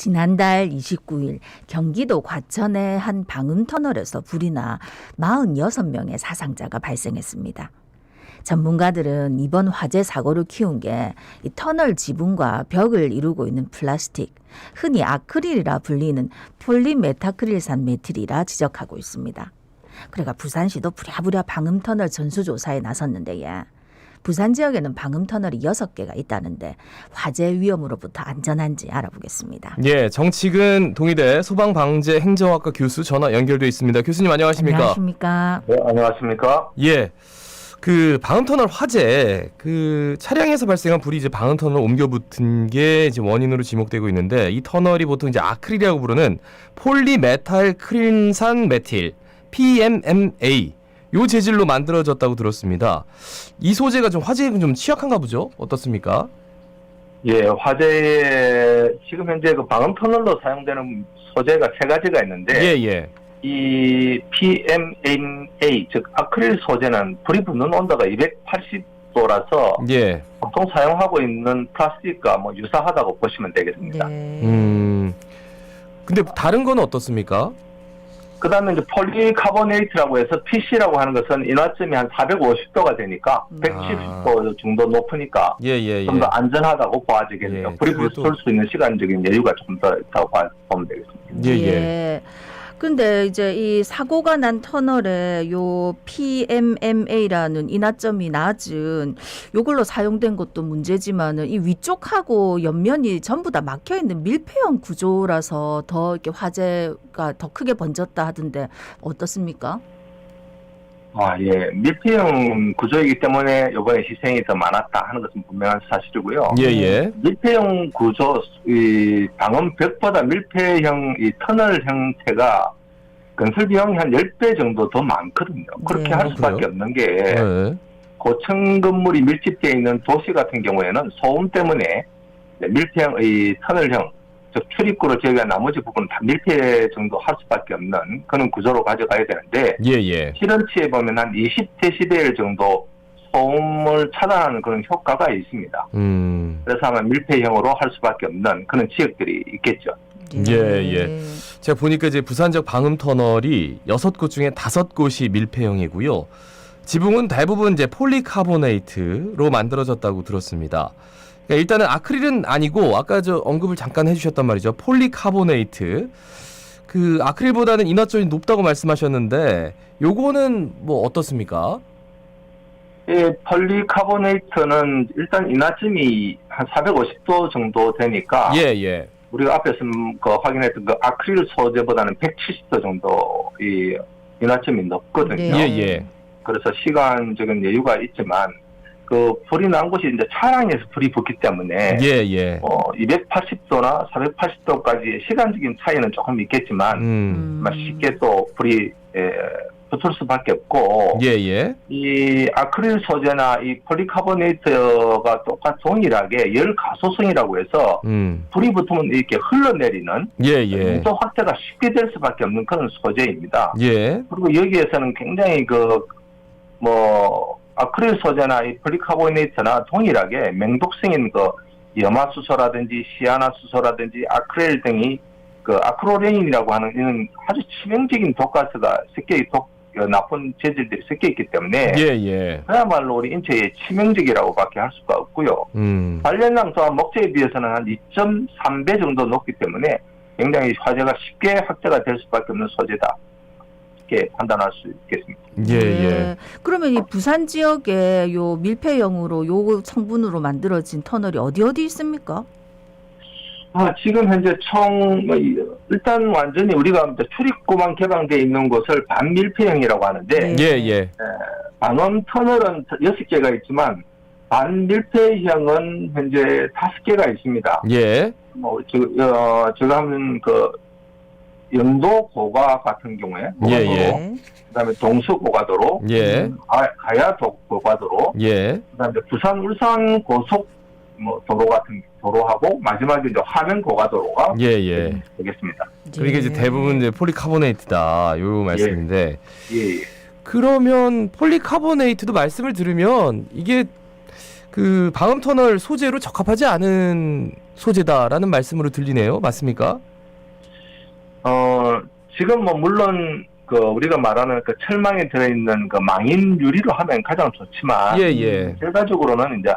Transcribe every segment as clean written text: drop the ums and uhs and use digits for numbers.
지난달 29일 경기도 과천의 한 방음터널에서 불이 나 46명의 사상자가 발생했습니다. 전문가들은 이번 화재 사고를 키운 게 이 터널 지붕과 벽을 이루고 있는 플라스틱, 흔히 아크릴이라 불리는 폴리메타크릴산 메틸이라 지적하고 있습니다. 그래가 부산시도 부랴부랴 방음터널 전수조사에 나섰는데요. 부산 지역에는 방음터널이 6개가 있다는데 화재 위험으로부터 안전한지 알아보겠습니다. 예, 정치근 동의대 소방방재행정학과 교수 전화 연결돼 있습니다. 교수님 안녕하십니까? 안녕하십니까? 네, 안녕하십니까? 예, 그 방음터널 화재, 그 차량에서 발생한 불이 이제 방음터널 옮겨 붙은 게 이제 원인으로 지목되고 있는데 이 터널이 보통 이제 아크릴이라고 부르는 폴리메탈 크린산 메틸 (PMMA) 요 재질로 만들어졌다고 들었습니다. 이 소재가 좀 화재에 좀 취약한가 보죠? 어떻습니까? 예, 화재에 지금 현재 그 방음 터널로 사용되는 소재가 3가지가 있는데 예. 이 PMMA 즉 아크릴 소재는 불이 붙는 온도가 280도라서 예. 보통 사용하고 있는 플라스틱과 뭐 유사하다고 보시면 되겠습니다. 네. 근데 다른 건 어떻습니까? 그다음에 이제 폴리카보네이트라고 해서 PC라고 하는 것은 인화점이 한 450도가 되니까 170도 정도 높으니까 예. 좀 더 안전하다고 봐야되겠네요. 예, 불이 그래도- 붙을 수 있는 시간적인 여유가 좀 더 있다고 보면 되겠습니다. 예. 근데 이제 이 사고가 난 터널에 요 PMMA라는 인화점이 낮은 요걸로 사용된 것도 문제지만은 이 위쪽하고 옆면이 전부 다 막혀 있는 밀폐형 구조라서 더 이렇게 화재가 더 크게 번졌다 하던데 어떻습니까? 예. 밀폐형 구조이기 때문에 이번에 희생이 더 많았다 하는 것은 분명한 사실이고요. 예. 밀폐형 구조, 이 방음 벽보다 밀폐형 이 터널 형태가 건설 비용이 한 10배 정도 더 많거든요. 그렇게 네. 할 수밖에 그래요? 없는 게 예. 고층 건물이 밀집되어 있는 도시 같은 경우에는 소음 때문에 밀폐형 이 터널형 즉 출입구를 제외한 나머지 부분은 다 밀폐 정도 할 수밖에 없는 그런 구조로 가져가야 되는데 예. 실험치에 보면 한 20데시벨 정도 소음을 차단하는 그런 효과가 있습니다. 그래서 아마 밀폐형으로 할 수밖에 없는 그런 지역들이 있겠죠. 예. 제가 보니까 이제 부산 지역 방음 터널이 6곳 중에 5곳이 밀폐형이고요. 지붕은 대부분 이제 폴리카보네이트로 만들어졌다고 들었습니다. 그러니까 일단은 아크릴은 아니고 아까 저 언급을 잠깐 해주셨단 말이죠. 폴리카보네이트. 그 아크릴보다는 인화점이 높다고 말씀하셨는데 요거는 뭐 어떻습니까? 이 폴리카보네이트는 일단 인화점이 한 450도 정도 되니까 예. 우리가 앞에서 확인했던 그 아크릴 소재보다는 170도 정도 이 인화점이 높거든요. 네. 예. 그래서 시간적인 여유가 있지만 그 불이 난 곳이 이제 차량에서 불이 붙기 때문에 예. 280도나 480도까지 시간적인 차이는 조금 있겠지만 쉽게 또 불이 붙을 수밖에 없고 예. 이 아크릴 소재나 이 폴리카보네이트가 동일하게 열 가소성이라고 해서 불이 붙으면 이렇게 흘러내리는 예. 또 확대가 쉽게 될 수밖에 없는 그런 소재입니다. 예. 그리고 여기에서는 굉장히 아크릴 소재나 이 폴리카보네이트나 동일하게 맹독성인 염화수소라든지 시아나수소라든지 아크릴 등이 아크로레인이라고 하는 이런 아주 치명적인 독가스가 나쁜 재질들이 섞여 있기 때문에 예. 그야말로 우리 인체에 치명적이라고밖에 할 수가 없고요. 발열량 또한 목재에 비해서는 한 2.3배 정도 높기 때문에 굉장히 화재가 쉽게 확대가 될 수밖에 없는 소재다. 이렇게 판단할 수 있겠습니다. 예. 그러면 이 부산 지역에 요 밀폐형으로 요 성분으로 만들어진 터널이 어디 있습니까? 지금 현재 일단 완전히 우리가 출입구만 개방되어 있는 곳을 반밀폐형이라고 하는데, 예. 방음 터널은 6개가 있지만, 반밀폐형은 현재 5개가 있습니다. 예. 제가 하면 영도 고가 같은 경우에, 예. 그다음에 동서 고가도로, 예. 가야도 고가도로, 예. 그다음에 부산 울산 고속 도로 같은 도로하고 마지막에 이제 화면 고가도로가 예. 되겠습니다. 그러니까 이제 대부분 이제 폴리카보네이트다 요 말씀인데 예. 그러면 폴리카보네이트도 말씀을 들으면 이게 그 방음 터널 소재로 적합하지 않은 소재다라는 말씀으로 들리네요. 맞습니까? 지금 뭐 물론 그 우리가 말하는 그 철망에 들어있는 그 망인 유리로 하면 가장 좋지만 예. 결과적으로는 이제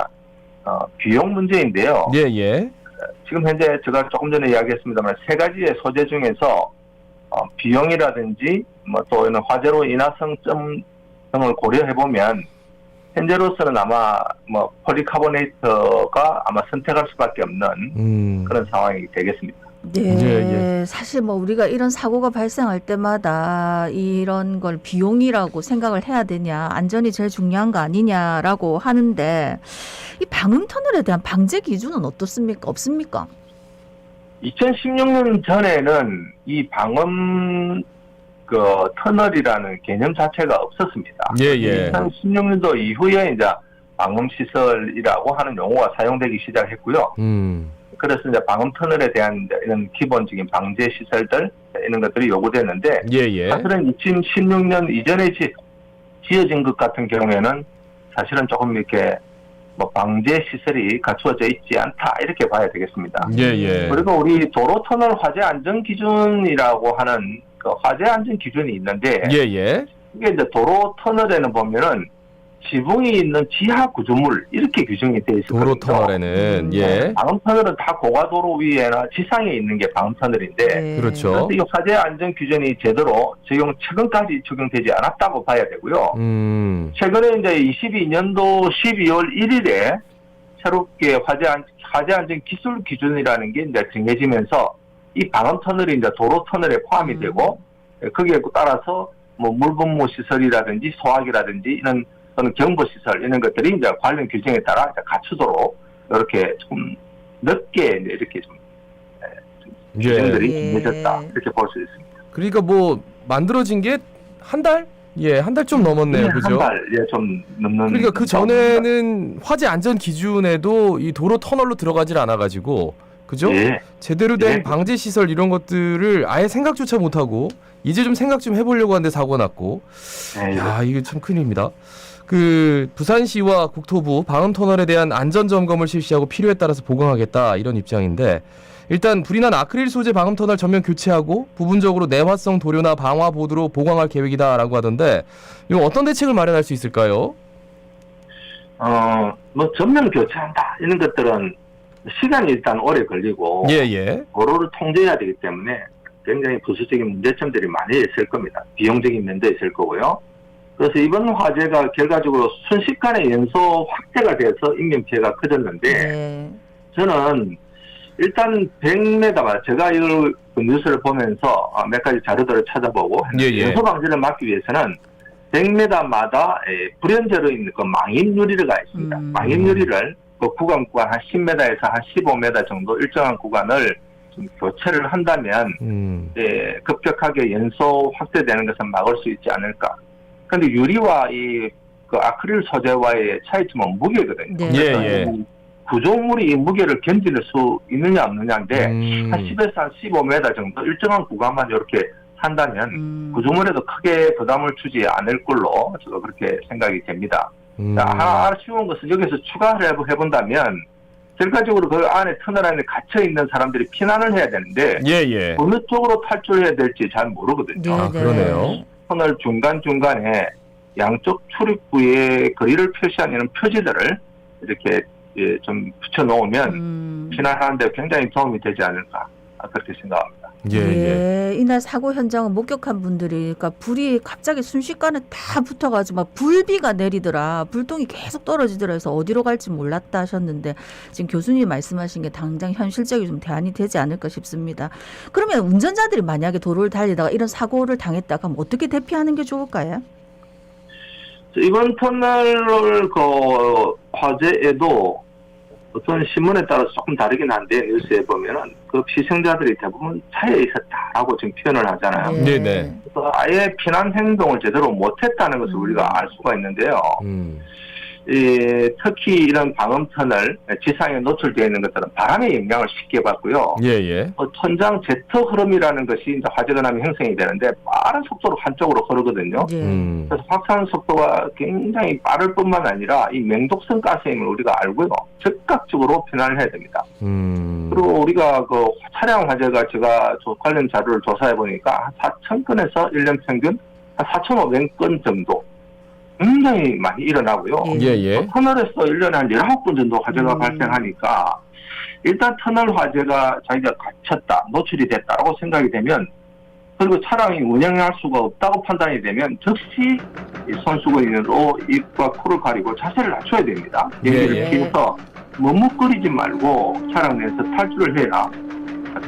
비용 문제인데요. 예. 지금 현재 제가 조금 전에 이야기했습니다만 세 가지의 소재 중에서 비용이라든지 뭐 또 화재로 인화성점 등을 고려해 보면 현재로서는 아마 뭐 폴리카보네이트가 아마 선택할 수밖에 없는 그런 상황이 되겠습니다. 네, 사실 뭐 우리가 이런 사고가 발생할 때마다 이런 걸 비용이라고 생각을 해야 되냐, 안전이 제일 중요한 거 아니냐라고 하는데 이 방음 터널에 대한 방제 기준은 어떻습니까? 없습니까? 2016년 전에는 이 방음 터널이라는 개념 자체가 없었습니다. 예. 2016년도 이후에 이제 방음 시설이라고 하는 용어가 사용되기 시작했고요. 그래서 이제 방음 터널에 대한 이런 기본적인 방제 시설들 이런 것들이 요구됐는데 사실은 2016년 이전에 지어진 것 같은 경우에는 사실은 조금 이렇게 뭐 방제 시설이 갖추어져 있지 않다 이렇게 봐야 되겠습니다. 그리고 우리 도로 터널 화재 안전 기준이라고 하는 그 화재 안전 기준이 있는데 이게 이제 도로 터널에는 보면은 지붕이 있는 지하 구조물 이렇게 규정이 되어 있거든요. 도로 터널에는 방음 터널은 다 고가도로 위에나 지상에 있는 게 방음 터널인데 그렇죠. 그래서 이 화재 안전 규정이 제대로 최근까지 적용되지 않았다고 봐야 되고요. 최근에 이제 22년도 12월 1일에 새롭게 화재 안전 기술 기준이라는 게 이제 정해지면서 이 방음 터널이 이제 도로 터널에 포함이 되고 거기에 따라서 뭐 물분무 시설이라든지 소화기라든지 이런 또는 경보시설 이런 것들이 이제 관련 규정에 따라 갖추도록 이렇게 좀 넓게 이렇게 좀 규정들이 정해졌다 이렇게 볼 수 있습니다. 그러니까 뭐 만들어진 게 한 달? 한 달 좀 넘었네요, 그죠? 한 달, 좀 넘는. 그러니까 그 전에는 화재 안전 기준에도 이 도로 터널로 들어가질 않아가지고, 그죠? 제대로 된 방제 시설 이런 것들을 아예 생각조차 못하고 이제 좀 생각 좀 해보려고 하는데 사고 났고, 야 이게 참 큰일입니다. 그 부산시와 국토부 방음 터널에 대한 안전 점검을 실시하고 필요에 따라서 보강하겠다 이런 입장인데 일단 불이 난 아크릴 소재 방음 터널 전면 교체하고 부분적으로 내화성 도료나 방화 보드로 보강할 계획이다라고 하던데 이거 어떤 대책을 마련할 수 있을까요? 뭐 전면 교체한다 이런 것들은 시간이 일단 오래 걸리고 도로를 통제해야 되기 때문에 굉장히 부수적인 문제점들이 많이 있을 겁니다. 비용적인 면도 있을 거고요. 그래서 이번 화재가 결과적으로 순식간에 연소 확대가 돼서 인명피해가 커졌는데 저는 일단 100m 제가 이 뉴스를 보면서 몇 가지 자료들을 찾아보고 연소 방지를 막기 위해서는 100m마다 불연제로 있는 그 망인 유리가 있습니다. 망인 유리를 그 구간 한 10m에서 한 15m 정도 일정한 구간을 좀 교체를 한다면 급격하게 연소 확대되는 것은 막을 수 있지 않을까. 근데 유리와 그 아크릴 소재와의 차이점은 무게거든요. 그래서 구조물이 이 무게를 견딜 수 있느냐 없느냐인데 한 10에서 한 15m 정도 일정한 구간만 이렇게 한다면 구조물에도 크게 부담을 주지 않을 걸로 저도 그렇게 생각이 됩니다. 아쉬운 것은 여기서 추가를 해본다면 결과적으로 그 안에 터널 안에 갇혀 있는 사람들이 피난을 해야 되는데 어느 쪽으로 탈출해야 될지 잘 모르거든요. 그러네요. 터널 중간중간에 양쪽 출입구의 거리를 표시하는 이런 표지들을 이렇게 좀 붙여놓으면 피난하는 데 굉장히 도움이 되지 않을까 그렇게 생각합니다. 이날 사고 현장을 목격한 분들이 그러니까 불이 갑자기 순식간에 다 붙어가지고 막 불비가 내리더라. 불똥이 계속 떨어지더라 해서 어디로 갈지 몰랐다 하셨는데 지금 교수님이 말씀하신 게 당장 현실적인 좀 대안이 되지 않을까 싶습니다. 그러면 운전자들이 만약에 도로를 달리다가 이런 사고를 당했다 그럼 어떻게 대피하는 게 좋을까요? 이번 터널 그 화재에도 어떤 신문에 따라서 조금 다르긴 한데 뉴스에 보면은 그 희생자들이 대부분 차에 있었다라고 지금 표현을 하잖아요. 그래서 아예 피난 행동을 제대로 못했다는 것을 우리가 알 수가 있는데요. 특히 이런 방음 터널 지상에 노출되어 있는 것들은 바람의 영향을 쉽게 받고요. 예예. 천장 제트 흐름이라는 것이 이제 화재가 나면 형성이 되는데 빠른 속도로 한쪽으로 흐르거든요. 네. 그래서 확산 속도가 굉장히 빠를 뿐만 아니라 이 맹독성 가스임을 우리가 알고요. 즉각적으로 변환을 해야 됩니다. 그리고 우리가 그 차량 화재가 제가 관련 자료를 조사해 보니까 한 4,000건에서 1년 평균 한 4,500건 정도 굉장히 많이 일어나고요. 예예. 터널에서 1년에 한 19건 정도 화재가 발생하니까 일단 터널 화재가 자기가 갇혔다, 노출이 됐다라고 생각이 되면 그리고 차량이 운행할 수가 없다고 판단이 되면 즉시 이 손수건으로 입과 코를 가리고 자세를 낮춰야 됩니다. 예. 여기서 머뭇거리지 말고 차량 내에서 탈출을 해야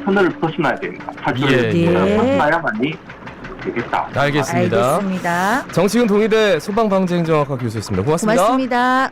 터널을 벗어나야 됩니다. 탈출을 벗어나야만이 되겠다. 알겠습니다. 알겠습니다. 정치근 동의대 소방방재행정학과 교수였습니다. 고맙습니다. 고맙습니다.